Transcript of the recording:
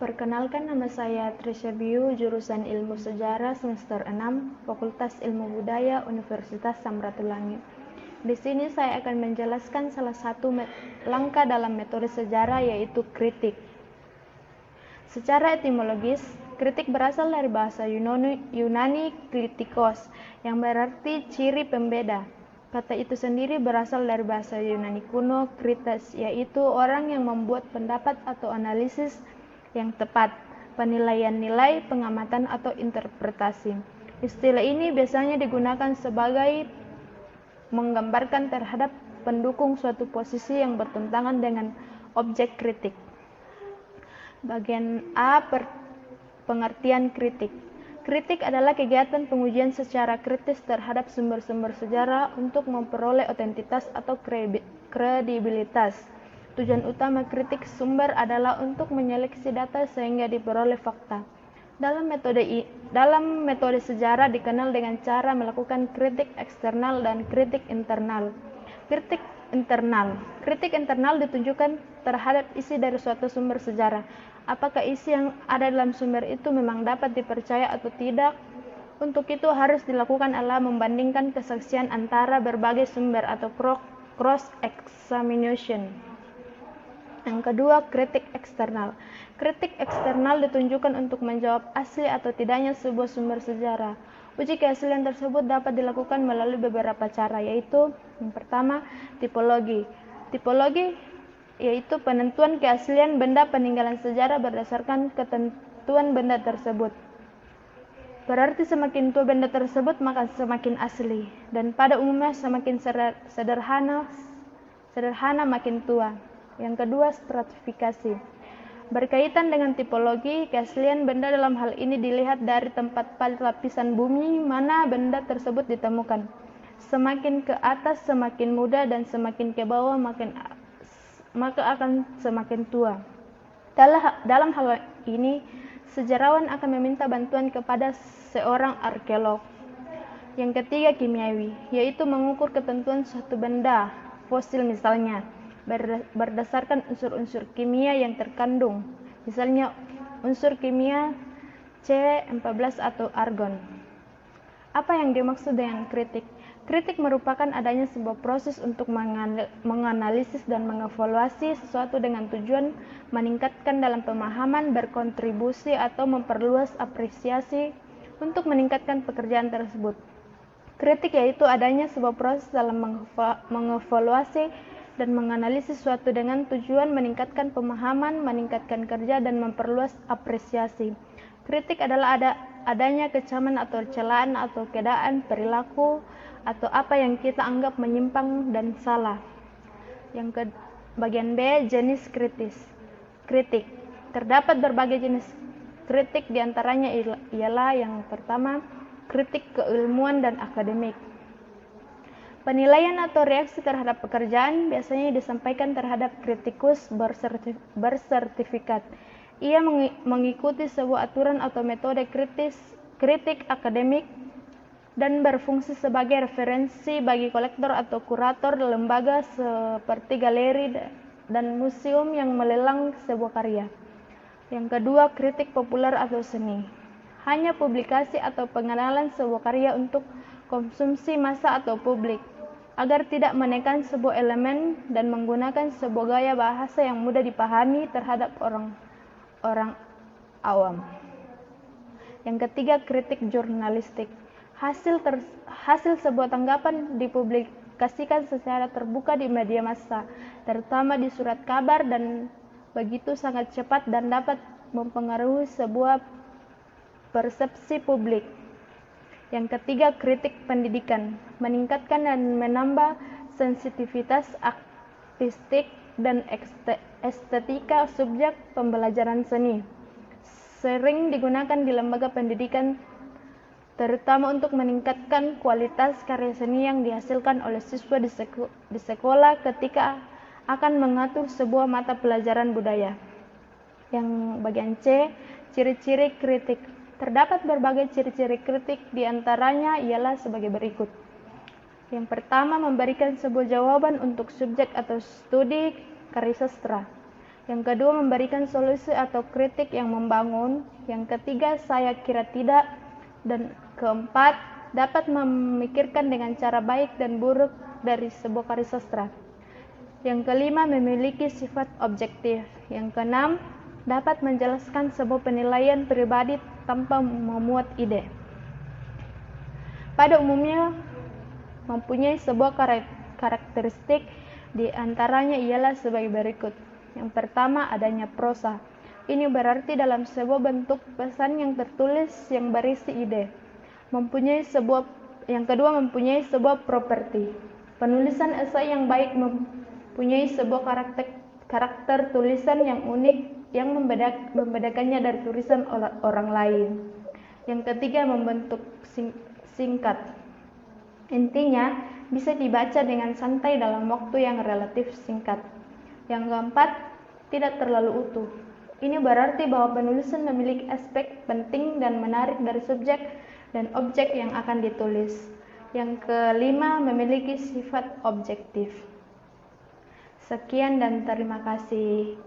Perkenalkan, nama saya Trisha Biu, jurusan Ilmu Sejarah semester 6, Fakultas Ilmu Budaya, Universitas Samratulangi. Di sini saya akan menjelaskan salah satu langkah dalam metode sejarah, yaitu kritik. Secara etimologis, kritik berasal dari bahasa Yunani kritikos, yang berarti ciri pembeda. Kata itu sendiri berasal dari bahasa Yunani kuno krites, yaitu orang yang membuat pendapat atau analisis yang tepat, penilaian nilai, pengamatan, atau interpretasi. Istilah ini biasanya digunakan sebagai menggambarkan terhadap pendukung suatu posisi yang bertentangan dengan objek kritik. Bagian A, pengertian kritik. Kritik adalah kegiatan pengujian secara kritis terhadap sumber-sumber sejarah untuk memperoleh otentitas atau kredibilitas. Tujuan utama kritik sumber adalah untuk menyeleksi data sehingga diperoleh fakta. Dalam metode sejarah dikenal dengan cara melakukan kritik eksternal dan kritik internal. Kritik internal ditujukan terhadap isi dari suatu sumber sejarah. Apakah isi yang ada dalam sumber itu memang dapat dipercaya atau tidak? Untuk itu harus dilakukan adalah membandingkan kesaksian antara berbagai sumber atau cross examination. Yang kedua, kritik eksternal. Kritik eksternal ditunjukkan untuk menjawab asli atau tidaknya sebuah sumber sejarah. Uji keaslian tersebut dapat dilakukan melalui beberapa cara, yaitu yang pertama, tipologi. Tipologi yaitu penentuan keaslian benda peninggalan sejarah berdasarkan ketentuan benda tersebut. Berarti semakin tua benda tersebut maka semakin asli, dan pada umumnya semakin sederhana makin tua. Yang kedua, stratifikasi. Berkaitan dengan tipologi, keaslian benda dalam hal ini dilihat dari tempat pada lapisan bumi mana benda tersebut ditemukan. Semakin ke atas semakin muda, dan semakin ke bawah maka akan semakin tua. Dalam hal ini, sejarawan akan meminta bantuan kepada seorang arkeolog. Yang ketiga, kimiawi, yaitu mengukur ketentuan suatu benda, fosil misalnya, berdasarkan unsur-unsur kimia yang terkandung, misalnya unsur kimia C14 atau argon. Apa yang dimaksud dengan kritik? Kritik merupakan adanya sebuah proses untuk menganalisis dan mengevaluasi sesuatu dengan tujuan meningkatkan dalam pemahaman, berkontribusi atau memperluas apresiasi untuk meningkatkan pekerjaan tersebut. Kritik yaitu adanya sebuah proses dalam mengevaluasi dan menganalisis sesuatu dengan tujuan meningkatkan pemahaman, meningkatkan kerja, dan memperluas apresiasi. Kritik adalah adanya kecaman atau celaan atau keadaan, perilaku, atau apa yang kita anggap menyimpang dan salah. Bagian B, jenis kritik. Terdapat berbagai jenis kritik, diantaranya ialah yang pertama, kritik keilmuan dan akademik. Penilaian atau reaksi terhadap pekerjaan biasanya disampaikan terhadap kritikus bersertifikat. Ia mengikuti sebuah aturan atau metode kritik akademik dan berfungsi sebagai referensi bagi kolektor atau kurator lembaga seperti galeri dan museum yang melelang sebuah karya. Yang kedua, kritik populer atau seni. Hanya publikasi atau pengenalan sebuah karya untuk konsumsi massa atau publik, agar tidak menekan sebuah elemen dan menggunakan sebuah gaya bahasa yang mudah dipahami terhadap orang awam. Yang ketiga, kritik jurnalistik. Hasil sebuah tanggapan dipublikasikan secara terbuka di media massa, terutama di surat kabar, dan begitu sangat cepat dan dapat mempengaruhi sebuah persepsi publik. Yang ketiga, kritik pendidikan. Meningkatkan dan menambah sensitivitas artistik dan estetika subjek pembelajaran seni. Sering digunakan di lembaga pendidikan, terutama untuk meningkatkan kualitas karya seni yang dihasilkan oleh siswa di sekolah ketika akan mengatur sebuah mata pelajaran budaya. Yang bagian C, ciri-ciri kritik. Terdapat berbagai ciri-ciri kritik, diantaranya ialah sebagai berikut. Yang pertama, memberikan sebuah jawaban untuk subjek atau studi karya sastra. Yang kedua, memberikan solusi atau kritik yang membangun. Yang ketiga, saya kira tidak. Dan keempat, dapat memikirkan dengan cara baik dan buruk dari sebuah karya sastra. Yang kelima, memiliki sifat objektif. Yang keenam, dapat menjelaskan sebuah penilaian pribadi tanpa memuat ide. Pada umumnya, mempunyai sebuah karakteristik, di antaranya ialah sebagai berikut. Yang pertama, adanya prosa. Ini berarti dalam sebuah bentuk pesan yang tertulis yang berisi ide. Yang kedua, mempunyai sebuah properti. Penulisan esai yang baik mempunyai sebuah karakter tulisan yang unik yang membedakannya dari tulisan orang lain. Yang ketiga, membentuk singkat. Intinya, bisa dibaca dengan santai dalam waktu yang relatif singkat. Yang keempat, tidak terlalu utuh. Ini berarti bahwa penulisan memiliki aspek penting dan menarik dari subjek dan objek yang akan ditulis. Yang kelima, memiliki sifat objektif. Sekian dan terima kasih.